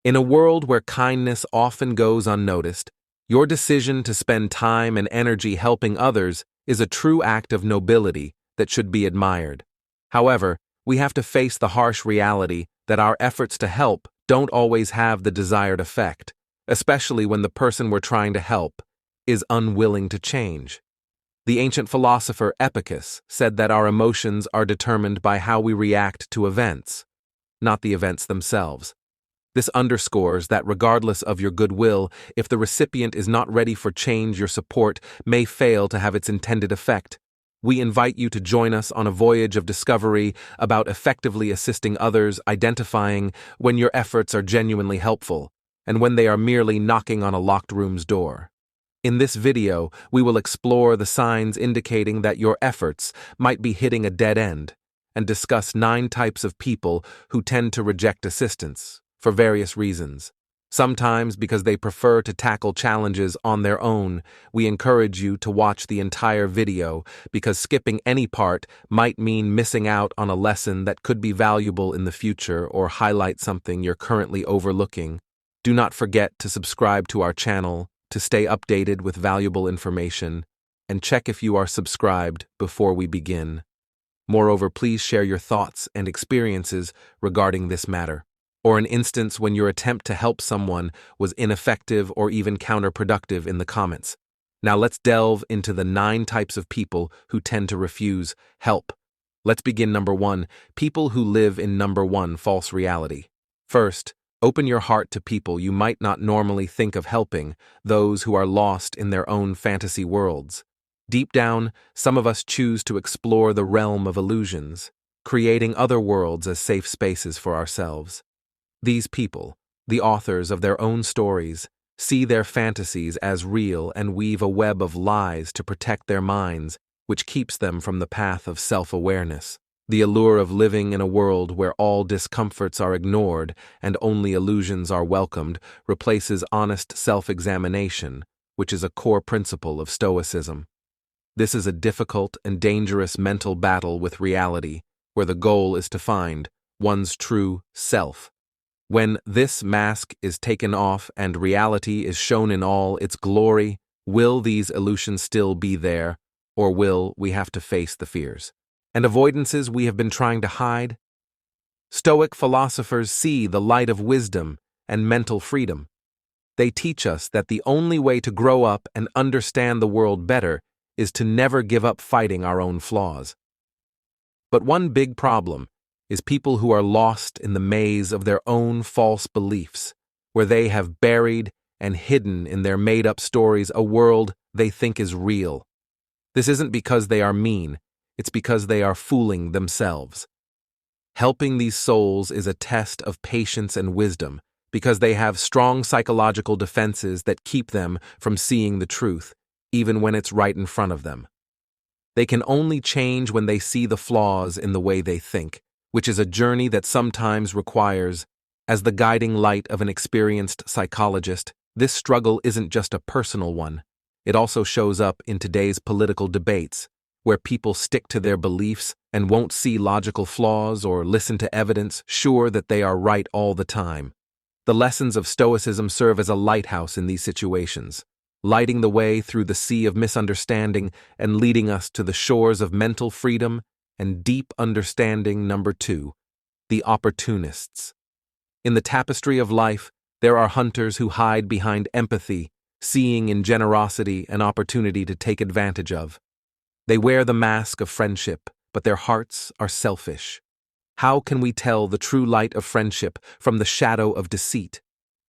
In a world where kindness often goes unnoticed, your decision to spend time and energy helping others is a true act of nobility that should be admired. However, we have to face the harsh reality that our efforts to help don't always have the desired effect, especially when the person we're trying to help is unwilling to change. The ancient philosopher Epicurus said that our emotions are determined by how we react to events, not the events themselves. This underscores that regardless of your goodwill, if the recipient is not ready for change, your support may fail to have its intended effect. We invite you to join us on a voyage of discovery about effectively assisting others, identifying when your efforts are genuinely helpful and when they are merely knocking on a locked room's door. In this video, we will explore the signs indicating that your efforts might be hitting a dead end and discuss 9 types of people who tend to reject assistance for various reasons. Sometimes because they prefer to tackle challenges on their own. We encourage you to watch the entire video because skipping any part might mean missing out on a lesson that could be valuable in the future or highlight something you're currently overlooking. Do not forget to subscribe to our channel to stay updated with valuable information, and check if you are subscribed before we begin. Moreover, please share your thoughts and experiences regarding this matter, or an instance when your attempt to help someone was ineffective or even counterproductive in the comments. Now let's delve into the 9 types of people who tend to refuse help. Let's begin. Number 1, people who live in number 1 false reality. First, open your heart to people you might not normally think of helping, those who are lost in their own fantasy worlds. Deep down, some of us choose to explore the realm of illusions, creating other worlds as safe spaces for ourselves. These people, the authors of their own stories, see their fantasies as real and weave a web of lies to protect their minds, which keeps them from the path of self-awareness. The allure of living in a world where all discomforts are ignored and only illusions are welcomed replaces honest self-examination, which is a core principle of Stoicism. This is a difficult and dangerous mental battle with reality, where the goal is to find one's true self. When this mask is taken off and reality is shown in all its glory, will these illusions still be there, or will we have to face the fears and avoidances we have been trying to hide? Stoic philosophers see the light of wisdom and mental freedom. They teach us that the only way to grow up and understand the world better is to never give up fighting our own flaws. But one big problem is people who are lost in the maze of their own false beliefs, where they have buried and hidden in their made-up stories a world they think is real. This isn't because they are mean, it's because they are fooling themselves. Helping these souls is a test of patience and wisdom, because they have strong psychological defenses that keep them from seeing the truth, even when it's right in front of them. They can only change when they see the flaws in the way they think, which is a journey that sometimes requires, as the guiding light of an experienced psychologist, this struggle isn't just a personal one. It also shows up in today's political debates, where people stick to their beliefs and won't see logical flaws or listen to evidence, sure that they are right all the time. The lessons of Stoicism serve as a lighthouse in these situations, lighting the way through the sea of misunderstanding and leading us to the shores of mental freedom and deep understanding. Number 2, the Opportunists. In the tapestry of life, there are hunters who hide behind empathy, seeing in generosity an opportunity to take advantage of. They wear the mask of friendship, but their hearts are selfish. How can we tell the true light of friendship from the shadow of deceit?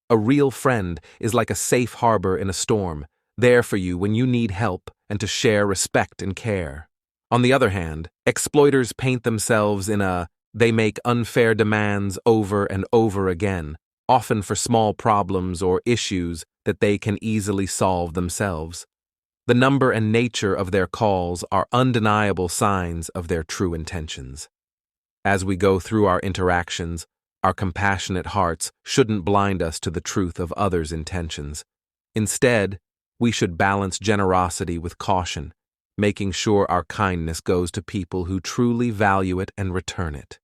A real friend is like a safe harbor in a storm, there for you when you need help and to share respect and care. On the other hand, exploiters paint themselves they make unfair demands over and over again, often for small problems or issues that they can easily solve themselves. The number and nature of their calls are undeniable signs of their true intentions. As we go through our interactions, our compassionate hearts shouldn't blind us to the truth of others' intentions. Instead, we should balance generosity with caution, making sure our kindness goes to people who truly value it and return it.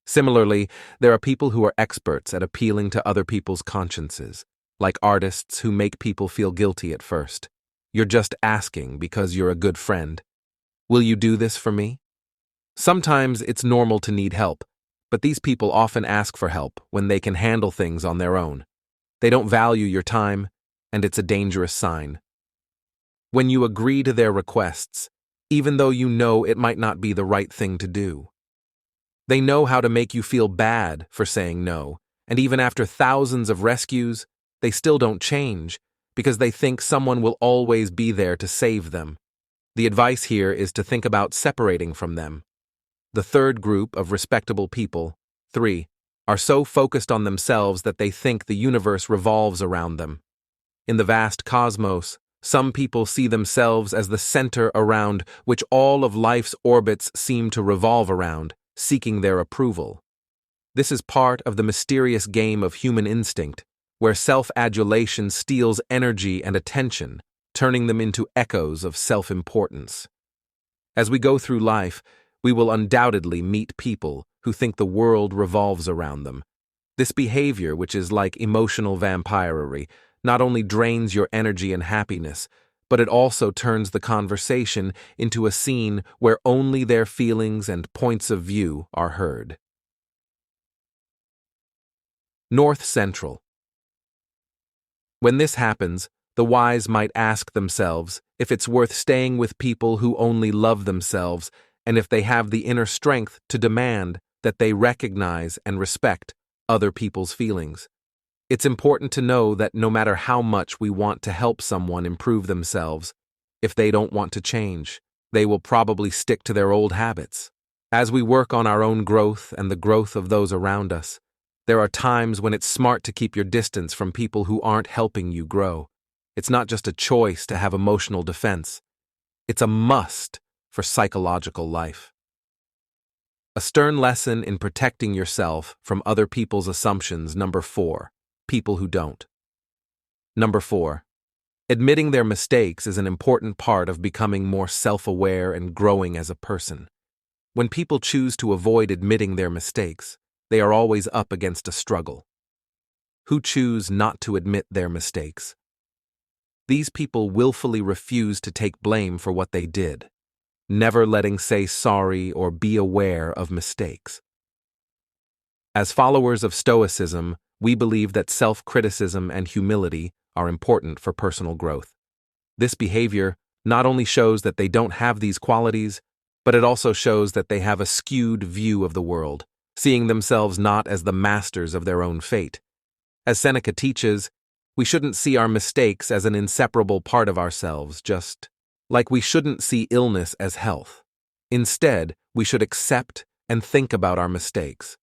Similarly, there are people who are experts at appealing to other people's consciences, like artists who make people feel guilty at first. You're just asking because you're a good friend. Will you do this for me? Sometimes it's normal to need help, but these people often ask for help when they can handle things on their own. They don't value your time, and it's a dangerous sign. When you agree to their requests, even though you know it might not be the right thing to do. They know how to make you feel bad for saying no, and even after thousands of rescues, they still don't change because they think someone will always be there to save them. The advice here is to think about separating from them. The third group of respectable people, 3, are so focused on themselves that they think the universe revolves around them. In the vast cosmos, some people see themselves as the center around which all of life's orbits seem to revolve around, seeking their approval. This is part of the mysterious game of human instinct, where self-adulation steals energy and attention, turning them into echoes of self-importance. As we go through life, we will undoubtedly meet people who think the world revolves around them. This behavior, which is like emotional vampirery, not only drains your energy and happiness, but it also turns the conversation into a scene where only their feelings and points of view are heard. North Central. When this happens, the wise might ask themselves if it's worth staying with people who only love themselves and if they have the inner strength to demand that they recognize and respect other people's feelings. It's important to know that no matter how much we want to help someone improve themselves, if they don't want to change, they will probably stick to their old habits. As we work on our own growth and the growth of those around us, there are times when it's smart to keep your distance from people who aren't helping you grow. It's not just a choice to have emotional defense. It's a must for psychological life. A stern lesson in protecting yourself from other people's assumptions. Number 4. People who don't. Number 4. Admitting their mistakes is an important part of becoming more self-aware and growing as a person. When people choose to avoid admitting their mistakes, they are always up against a struggle. Who choose not to admit their mistakes? These people willfully refuse to take blame for what they did, never letting say sorry or be aware of mistakes. As followers of Stoicism, we believe that self-criticism and humility are important for personal growth. This behavior not only shows that they don't have these qualities, but it also shows that they have a skewed view of the world, seeing themselves not as the masters of their own fate. As Seneca teaches, we shouldn't see our mistakes as an inseparable part of ourselves, just like we shouldn't see illness as health. Instead, we should accept and think about our mistakes.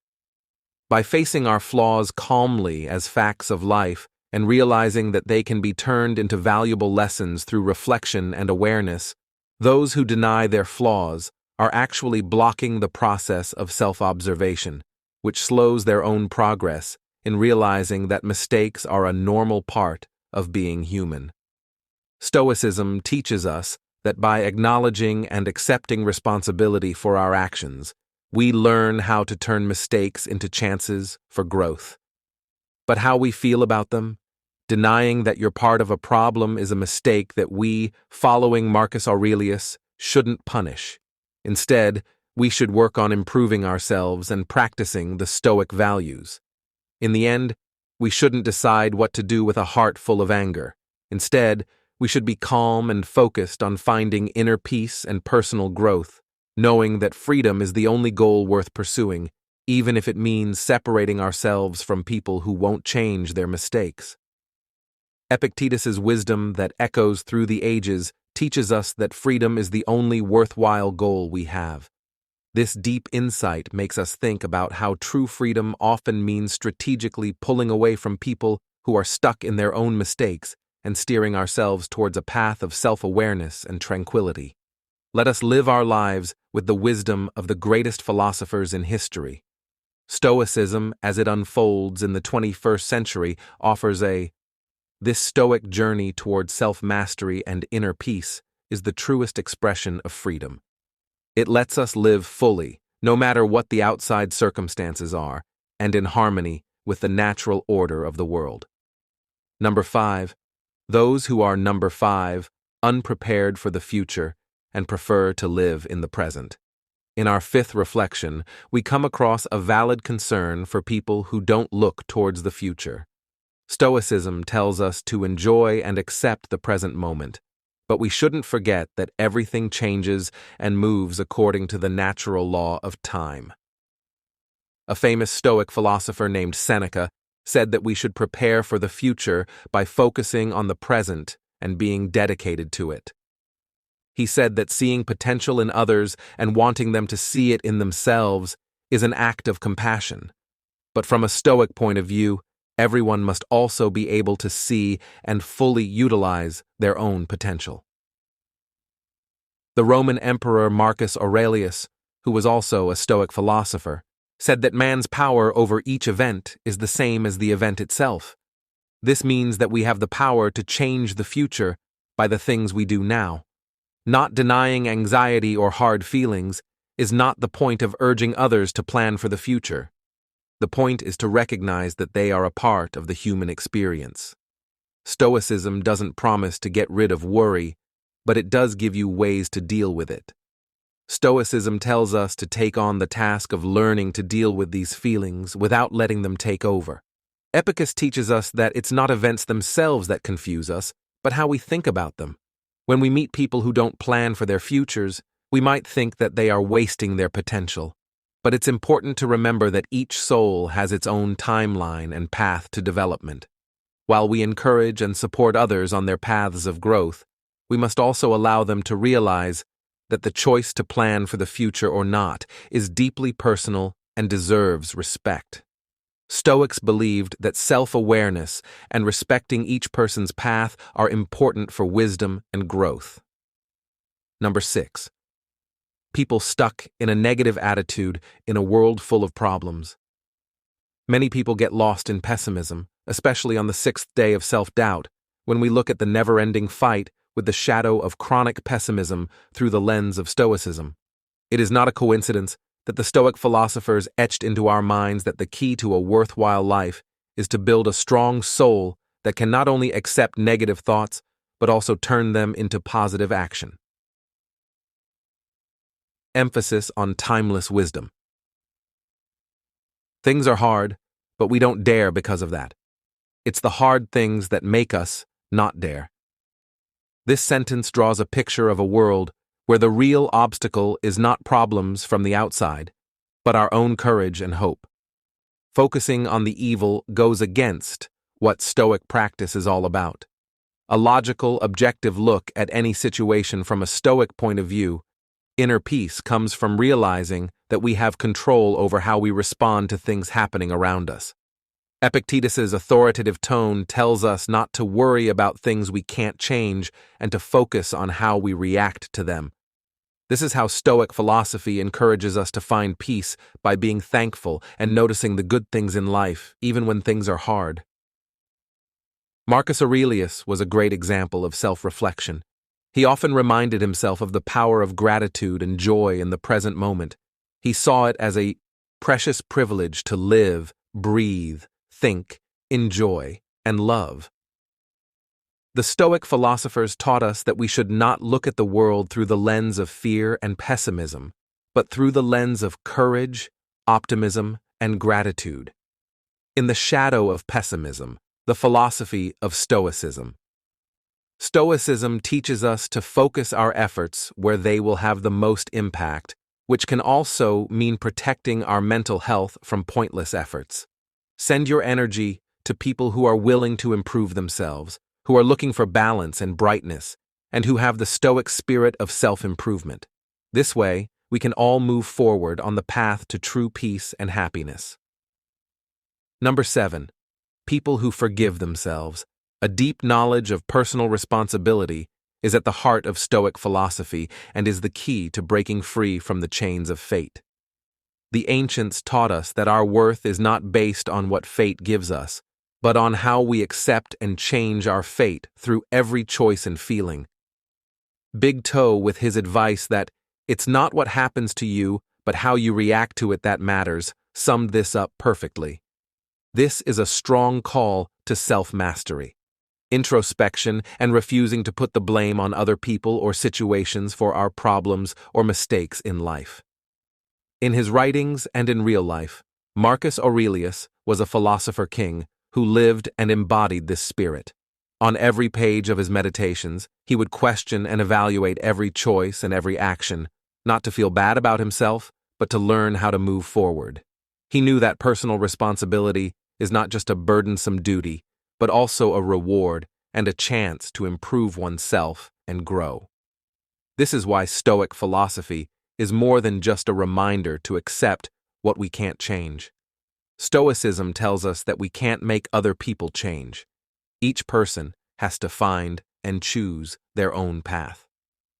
By facing our flaws calmly as facts of life and realizing that they can be turned into valuable lessons through reflection and awareness, those who deny their flaws are actually blocking the process of self-observation, which slows their own progress in realizing that mistakes are a normal part of being human. Stoicism teaches us that by acknowledging and accepting responsibility for our actions, we learn how to turn mistakes into chances for growth. But how we feel about them, denying that you're part of a problem is a mistake that we, following Marcus Aurelius, shouldn't punish. Instead, we should work on improving ourselves and practicing the Stoic values. In the end, we shouldn't decide what to do with a heart full of anger. Instead, we should be calm and focused on finding inner peace and personal growth, knowing that freedom is the only goal worth pursuing, even if it means separating ourselves from people who won't change their mistakes. Epictetus's wisdom that echoes through the ages teaches us that freedom is the only worthwhile goal we have. This deep insight makes us think about how true freedom often means strategically pulling away from people who are stuck in their own mistakes and steering ourselves towards a path of self-awareness and tranquility. Let us live our lives with the wisdom of the greatest philosophers in history. Stoicism, as it unfolds in the 21st century, offers this Stoic journey toward self-mastery and inner peace is the truest expression of freedom. It lets us live fully, no matter what the outside circumstances are, and in harmony with the natural order of the world. Number 5. Those who are number 5, unprepared for the future and prefer to live in the present. In our 5th reflection, we come across a valid concern for people who don't look towards the future. Stoicism tells us to enjoy and accept the present moment, but we shouldn't forget that everything changes and moves according to the natural law of time. A famous Stoic philosopher named Seneca said that we should prepare for the future by focusing on the present and being dedicated to it. He said that seeing potential in others and wanting them to see it in themselves is an act of compassion. But from a Stoic point of view, everyone must also be able to see and fully utilize their own potential. The Roman Emperor Marcus Aurelius, who was also a Stoic philosopher, said that man's power over each event is the same as the event itself. This means that we have the power to change the future by the things we do now. Not denying anxiety or hard feelings is not the point of urging others to plan for the future. The point is to recognize that they are a part of the human experience. Stoicism doesn't promise to get rid of worry, but it does give you ways to deal with it. Stoicism tells us to take on the task of learning to deal with these feelings without letting them take over. Epictetus teaches us that it's not events themselves that confuse us, but how we think about them. When we meet people who don't plan for their futures, we might think that they are wasting their potential. But it's important to remember that each soul has its own timeline and path to development. While we encourage and support others on their paths of growth, we must also allow them to realize that the choice to plan for the future or not is deeply personal and deserves respect. Stoics believed that self-awareness and respecting each person's path are important for wisdom and growth. Number 6. People stuck in a negative attitude in a world full of problems. Many people get lost in pessimism, especially on the 6th day of self-doubt, when we look at the never-ending fight with the shadow of chronic pessimism through the lens of Stoicism. It is not a coincidence that the Stoic philosophers etched into our minds that the key to a worthwhile life is to build a strong soul that can not only accept negative thoughts, but also turn them into positive action. Emphasis on timeless wisdom. Things are hard, but we don't dare because of that. It's the hard things that make us not dare. This sentence draws a picture of a world where the real obstacle is not problems from the outside, but our own courage and hope. Focusing on the evil goes against what Stoic practice is all about. A logical, objective look at any situation from a Stoic point of view, inner peace comes from realizing that we have control over how we respond to things happening around us. Epictetus's authoritative tone tells us not to worry about things we can't change and to focus on how we react to them. This is how Stoic philosophy encourages us to find peace by being thankful and noticing the good things in life, even when things are hard. Marcus Aurelius was a great example of self-reflection. He often reminded himself of the power of gratitude and joy in the present moment. He saw it as a precious privilege to live, breathe, think, enjoy, and love. The Stoic philosophers taught us that we should not look at the world through the lens of fear and pessimism, but through the lens of courage, optimism, and gratitude. In the shadow of pessimism, the philosophy of Stoicism. Stoicism teaches us to focus our efforts where they will have the most impact, which can also mean protecting our mental health from pointless efforts. Send your energy to people who are willing to improve themselves, who are looking for balance and brightness, and who have the Stoic spirit of self-improvement. This way, we can all move forward on the path to true peace and happiness. Number 7. People who forgive themselves. A deep knowledge of personal responsibility is at the heart of Stoic philosophy and is the key to breaking free from the chains of fate. The ancients taught us that our worth is not based on what fate gives us, but on how we accept and change our fate through every choice and feeling. Big Toe with his advice that it's not what happens to you, but how you react to it that matters, summed this up perfectly. This is a strong call to self-mastery, introspection, and refusing to put the blame on other people or situations for our problems or mistakes in life. In his writings and in real life, Marcus Aurelius was a philosopher king who lived and embodied this spirit. On every page of his meditations, he would question and evaluate every choice and every action, not to feel bad about himself, but to learn how to move forward. He knew that personal responsibility is not just a burdensome duty, but also a reward and a chance to improve oneself and grow. This is why Stoic philosophy is more than just a reminder to accept what we can't change. Stoicism tells us that we can't make other people change. Each person has to find and choose their own path.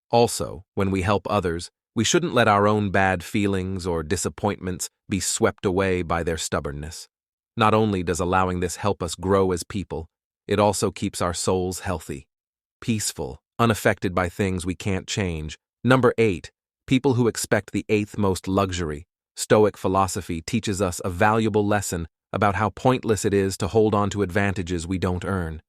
Also, when we help others, we shouldn't let our own bad feelings or disappointments be swept away by their stubbornness. Not only does allowing this help us grow as people, it also keeps our souls healthy, peaceful, unaffected by things we can't change. Number 8, people who expect the eighth most luxury. Stoic philosophy teaches us a valuable lesson about how pointless it is to hold on to advantages we don't earn.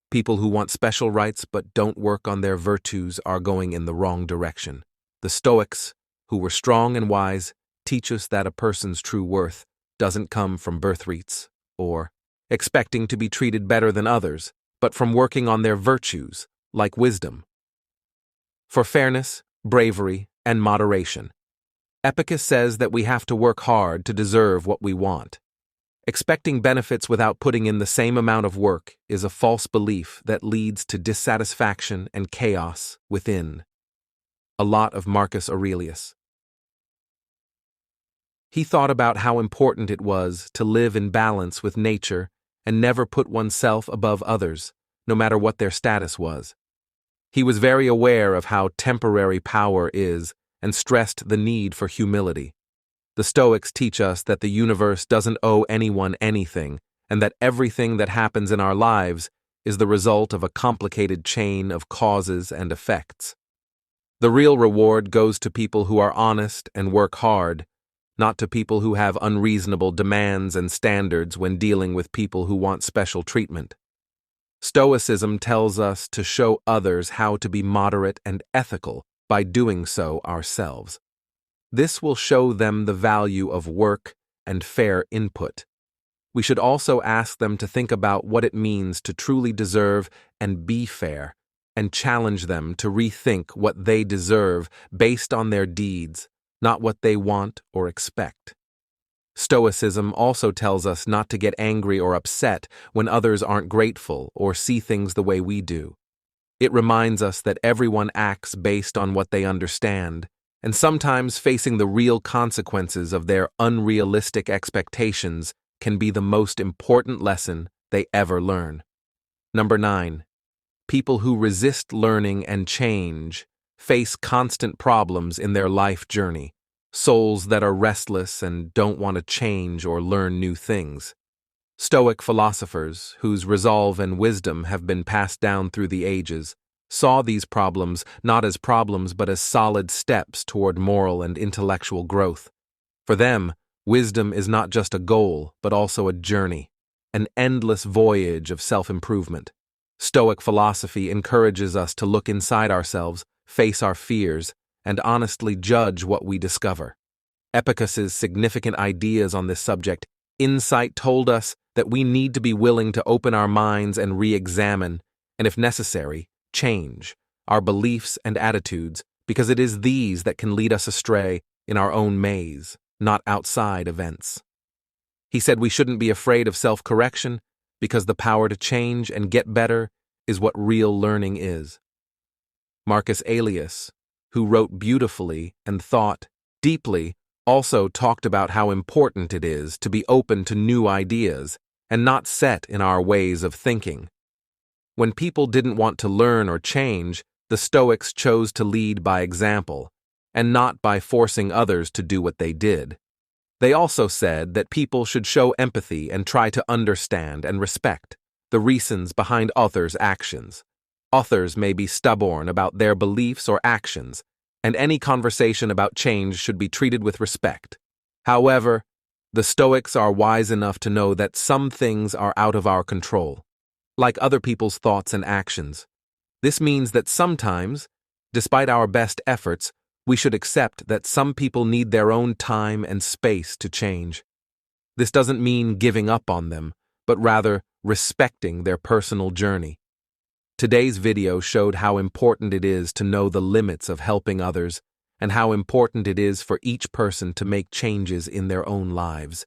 People who want special rights but don't work on their virtues are going in the wrong direction. The Stoics, who were strong and wise, teach us that a person's true worth doesn't come from birthrights or expecting to be treated better than others, but from working on their virtues, like wisdom. For fairness, bravery, and moderation. Epicus says that we have to work hard to deserve what we want. Expecting benefits without putting in the same amount of work is a false belief that leads to dissatisfaction and chaos within. A lot of Marcus Aurelius. He thought about how important it was to live in balance with nature and never put oneself above others, no matter what their status was. He was very aware of how temporary power is and stressed the need for humility. The Stoics teach us that the universe doesn't owe anyone anything, and that everything that happens in our lives is the result of a complicated chain of causes and effects. The real reward goes to people who are honest and work hard, not to people who have unreasonable demands and standards when dealing with people who want special treatment. Stoicism tells us to show others how to be moderate and ethical by doing so ourselves. This will show them the value of work and fair input. We should also ask them to think about what it means to truly deserve and be fair, and challenge them to rethink what they deserve based on their deeds, not what they want or expect. Stoicism also tells us not to get angry or upset when others aren't grateful or see things the way we do. It reminds us that everyone acts based on what they understand, and sometimes facing the real consequences of their unrealistic expectations can be the most important lesson they ever learn. Number 9. People who resist learning and change face constant problems in their life journey, souls that are restless and don't want to change or learn new things. Stoic philosophers, whose resolve and wisdom have been passed down through the ages, saw these problems not as problems but as solid steps toward moral and intellectual growth. For them, wisdom is not just a goal but also a journey, an endless voyage of self-improvement. Stoic philosophy encourages us to look inside ourselves, face our fears, and honestly judge what we discover. Epicus's significant ideas on this subject, Insight, told us that we need to be willing to open our minds and re-examine, and if necessary, change our beliefs and attitudes, because it is these that can lead us astray in our own maze, not outside events. He said we shouldn't be afraid of self-correction, because the power to change and get better is what real learning is. Marcus Aurelius, who wrote beautifully and thought deeply, also talked about how important it is to be open to new ideas and not set in our ways of thinking. When people didn't want to learn or change, the Stoics chose to lead by example, and not by forcing others to do what they did. They also said that people should show empathy and try to understand and respect the reasons behind others' actions. Others may be stubborn about their beliefs or actions, and any conversation about change should be treated with respect. However, the Stoics are wise enough to know that some things are out of our control, like other people's thoughts and actions. This means that sometimes, despite our best efforts, we should accept that some people need their own time and space to change. This doesn't mean giving up on them, but rather respecting their personal journey. Today's video showed how important it is to know the limits of helping others and how important it is for each person to make changes in their own lives.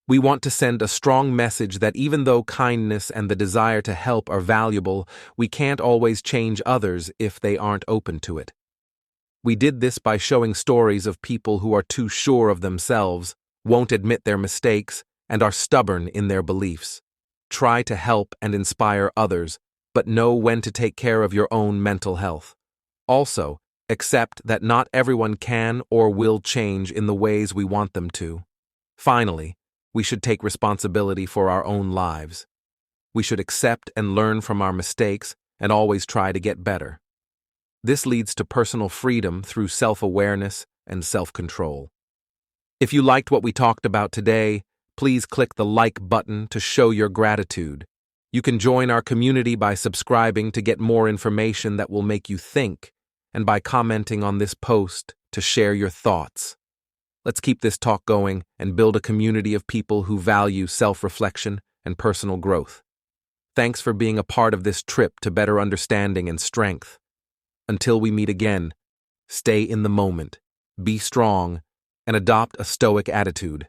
We want to send a strong message that even though kindness and the desire to help are valuable, we can't always change others if they aren't open to it. We did this by showing stories of people who are too sure of themselves, won't admit their mistakes, and are stubborn in their beliefs. Try to help and inspire others, but know when to take care of your own mental health. Also, accept that not everyone can or will change in the ways we want them to. Finally, we should take responsibility for our own lives. We should accept and learn from our mistakes and always try to get better. This leads to personal freedom through self-awareness and self-control. If you liked what we talked about today, please click the like button to show your gratitude. You can join our community by subscribing to get more information that will make you think, and by commenting on this post to share your thoughts. Let's keep this talk going and build a community of people who value self-reflection and personal growth. Thanks for being a part of this trip to better understanding and strength. Until we meet again, stay in the moment, be strong, and adopt a Stoic attitude.